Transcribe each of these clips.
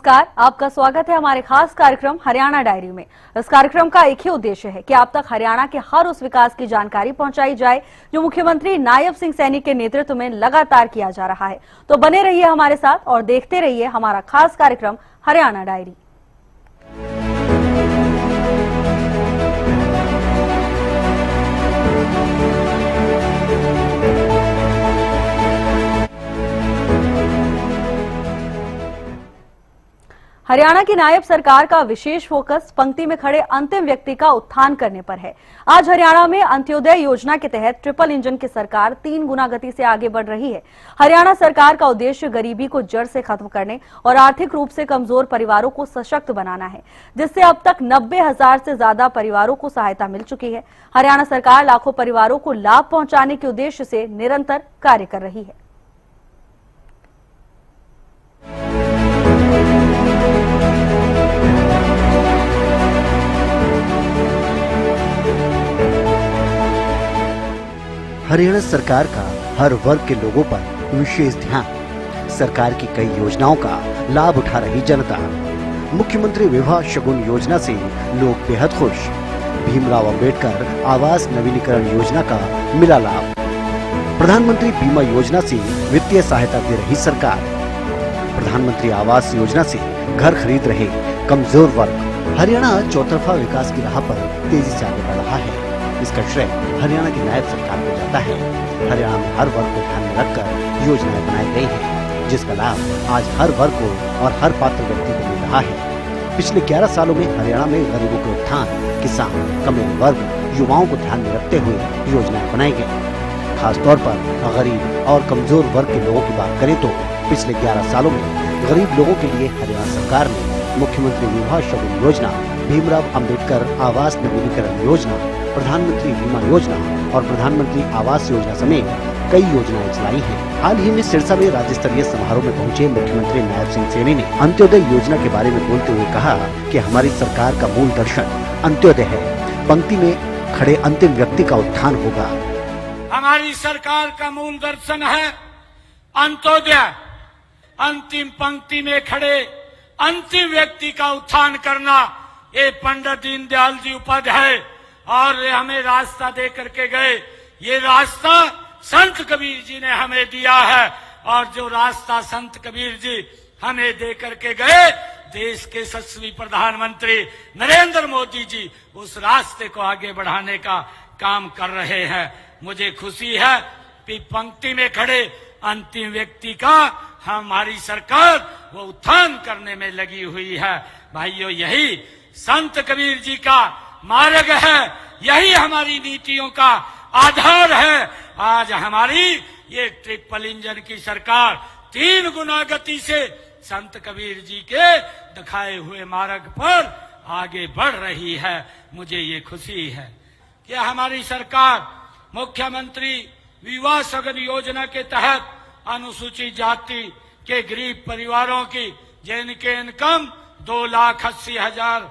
नमस्कार, आपका स्वागत है हमारे खास कार्यक्रम हरियाणा डायरी में। इस कार्यक्रम का एक ही उद्देश्य है कि आप तक हरियाणा के हर उस विकास की जानकारी पहुंचाई जाए जो मुख्यमंत्री नायब सिंह सैनी के नेतृत्व में लगातार किया जा रहा है। तो बने रहिए हमारे साथ और देखते रहिए हमारा खास कार्यक्रम हरियाणा डायरी। हरियाणा की नायब सरकार का विशेष फोकस पंक्ति में खड़े अंतिम व्यक्ति का उत्थान करने पर है। आज हरियाणा में अंत्योदय योजना के तहत ट्रिपल इंजन की सरकार 3 गुना गति से आगे बढ़ रही है। हरियाणा सरकार का उद्देश्य गरीबी को जड़ से खत्म करने और आर्थिक रूप से कमजोर परिवारों को सशक्त बनाना है, जिससे अब तक 90,000 से ज्यादा परिवारों को सहायता मिल चुकी है। हरियाणा सरकार लाखों परिवारों को लाभ पहुंचाने के उद्देश्य से निरंतर कार्य कर रही है। हरियाणा सरकार का हर वर्ग के लोगों पर विशेष ध्यान। सरकार की कई योजनाओं का लाभ उठा रही जनता। मुख्यमंत्री विवाह शगुन योजना से लोग बेहद खुश। भीमराव अंबेडकर आवास नवीनीकरण योजना का मिला लाभ। प्रधानमंत्री बीमा योजना से वित्तीय सहायता दे रही सरकार। प्रधानमंत्री आवास योजना से घर खरीद रहे कमजोर वर्ग। हरियाणा चौतरफा विकास की राह पर तेजी से आगे बढ़ रहा है। इसका श्रेय हरियाणा की नायब सरकार को जाता है। हरियाणा में हर वर्ग को ध्यान में रखकर योजनाएं बनाई गई हैं, जिसका लाभ आज हर वर्ग को और हर पात्र व्यक्ति को मिल रहा है। पिछले 11 सालों में हरियाणा में गरीबों के उत्थान, किसान, कमजोर वर्ग, युवाओं को ध्यान में रखते हुए योजनाएं बनाई गई। खासतौर पर गरीब और कमजोर वर्ग के लोगों की बात करें तो पिछले 11 सालों में गरीब लोगों के लिए हरियाणा सरकार ने मुख्यमंत्री विवाह शगुन योजना, भीमराव अंबेडकर आवास नवीनीकरण योजना, प्रधानमंत्री बीमा योजना और प्रधानमंत्री आवास योजना समेत कई योजनाएं चलाई हैं। हाल ही में सिरसा में राज्य स्तरीय समारोह में पहुंचे मुख्यमंत्री नायब सिंह सैनी ने अंत्योदय योजना के बारे में बोलते हुए कहा कि हमारी सरकार का मूल दर्शन अंत्योदय है। पंक्ति में खड़े अंतिम व्यक्ति का उत्थान होगा। हमारी सरकार का मूल दर्शन है अंत्योदय। अंतिम पंक्ति में खड़े अंतिम व्यक्ति का उत्थान करना, ये पंडित दीनदयाल जी उपाध्याय और हमें रास्ता दे करके गए। ये रास्ता संत कबीर जी ने हमें दिया है और जो रास्ता संत कबीर जी हमें दे करके गए, देश के यशस्वी प्रधानमंत्री नरेंद्र मोदी जी उस रास्ते को आगे बढ़ाने का काम कर रहे हैं। मुझे खुशी है कि पंक्ति में खड़े अंतिम व्यक्ति का हमारी सरकार वो उत्थान करने में लगी हुई है। भाइयों, यही संत कबीर जी का मार्ग है, यही हमारी नीतियों का आधार है। आज हमारी ये ट्रिपल इंजन की सरकार 3 गुना गति से संत कबीर जी के दिखाए हुए मार्ग पर आगे बढ़ रही है। मुझे ये खुशी है कि हमारी सरकार मुख्यमंत्री विवाह शगुन योजना के तहत अनुसूचित जाति के गरीब परिवारों की जिनके इनकम 2,80,000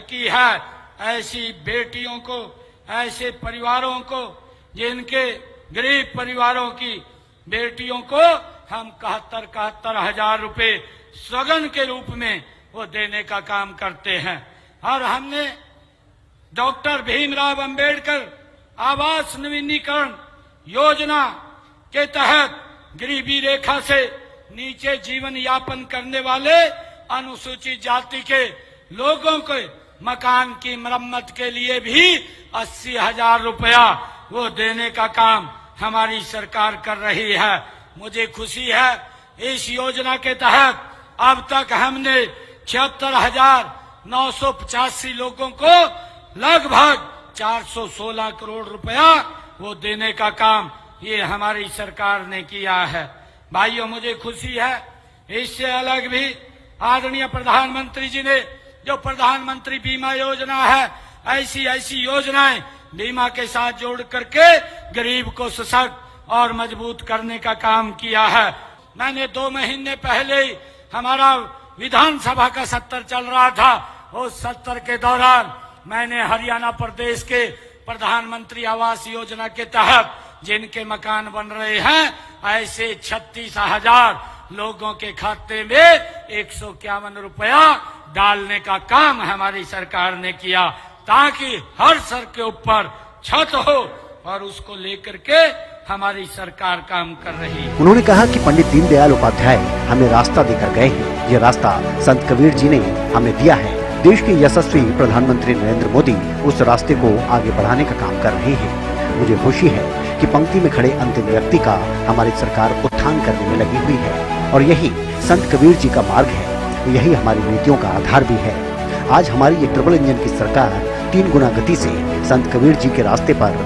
की है, ऐसी बेटियों को, ऐसे परिवारों को, जिनके गरीब परिवारों की बेटियों को हम 71,000 रुपए सगन के रूप में वो देने का काम करते हैं। और हमने डॉक्टर भीमराव अंबेडकर आवास नवीनीकरण योजना के तहत गरीबी रेखा से नीचे जीवन यापन करने वाले अनुसूचित जाति के लोगों को मकान की मरम्मत के लिए भी 80,000 रुपया वो देने का काम हमारी सरकार कर रही है। मुझे खुशी है इस योजना के तहत अब तक हमने 76,985 लोगों को लगभग 416 करोड़ रुपया वो देने का काम ये हमारी सरकार ने किया है। भाइयों, मुझे खुशी है इससे अलग भी आदरणीय प्रधानमंत्री जी ने जो प्रधानमंत्री बीमा योजना है, ऐसी योजनाएं बीमा के साथ जोड़ करके गरीब को सशक्त और मजबूत करने का काम किया है। मैंने 2 महीने पहले ही हमारा विधानसभा का सत्र चल रहा था, उस सत्र के दौरान मैंने हरियाणा प्रदेश के प्रधानमंत्री आवास योजना के तहत जिनके मकान बन रहे हैं, ऐसे 36,000 लोगों के खाते में 151 रुपया डालने का काम हमारी सरकार ने किया, ताकि हर सर के ऊपर छत हो, और उसको लेकर के हमारी सरकार काम कर रही है। उन्होंने कहा कि पंडित दीनदयाल उपाध्याय हमें रास्ता देकर गए हैं। ये रास्ता संत कबीर जी ने हमें दिया है। देश के यशस्वी प्रधानमंत्री नरेंद्र मोदी उस रास्ते को आगे बढ़ाने का काम कर रहे हैं। मुझे खुशी है कि पंक्ति में खड़े अंतिम व्यक्ति का हमारी सरकार उत्थान करने में लगी हुई है, और यही संत कबीर जी का मार्ग है, यही हमारी नीतियों का आधार भी है। आज हमारी ये ट्रिपल इंजन की सरकार 3 गुना गति से संत कबीर जी के रास्ते पर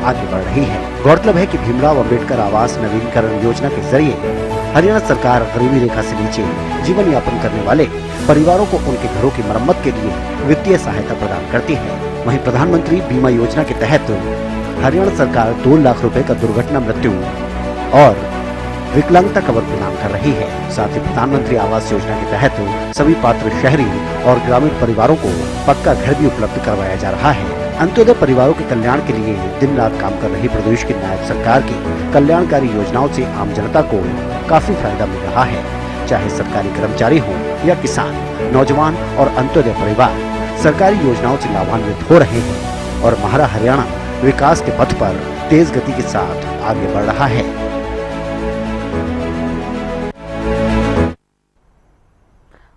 आगे बढ़ रही है। गौरतलब है कि भीमराव अंबेडकर आवास नवीनीकरण योजना के जरिए हरियाणा सरकार गरीबी रेखा से नीचे जीवन यापन करने वाले परिवारों को उनके घरों की मरम्मत के लिए वित्तीय सहायता प्रदान करती है। वहीं प्रधानमंत्री बीमा योजना के तहत हरियाणा सरकार 2 लाख रुपए का दुर्घटना मृत्यु और विकलांगता कवर प्रदान कर रही है। साथ ही प्रधानमंत्री आवास योजना के तहत सभी पात्र शहरी और ग्रामीण परिवारों को पक्का घर भी उपलब्ध करवाया जा रहा है। अंत्योदय परिवारों के कल्याण के लिए दिन रात काम कर रही प्रदेश की नायब सरकार की कल्याणकारी योजनाओं से आम जनता को काफी फायदा मिल रहा है। चाहे सरकारी कर्मचारी हो या किसान, नौजवान और अंत्योदय परिवार सरकारी योजनाओं से लाभान्वित हो रहे हैं, और हमारा हरियाणा विकास के पथ पर तेज गति के साथ आगे बढ़ रहा है।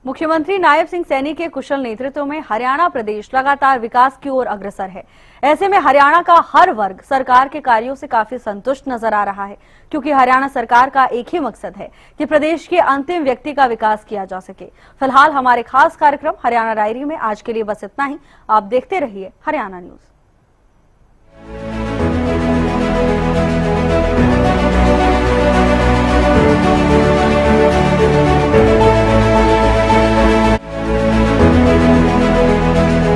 मुख्यमंत्री नायब सिंह सैनी के कुशल नेतृत्व में हरियाणा प्रदेश लगातार विकास की ओर अग्रसर है। ऐसे में हरियाणा का हर वर्ग सरकार के कार्यों से काफी संतुष्ट नजर आ रहा है, क्योंकि हरियाणा सरकार का एक ही मकसद है कि प्रदेश के अंतिम व्यक्ति का विकास किया जा सके। फिलहाल हमारे खास कार्यक्रम हरियाणा डायरी में आज के लिए बस इतना ही। आप देखते रहिए हरियाणा न्यूज।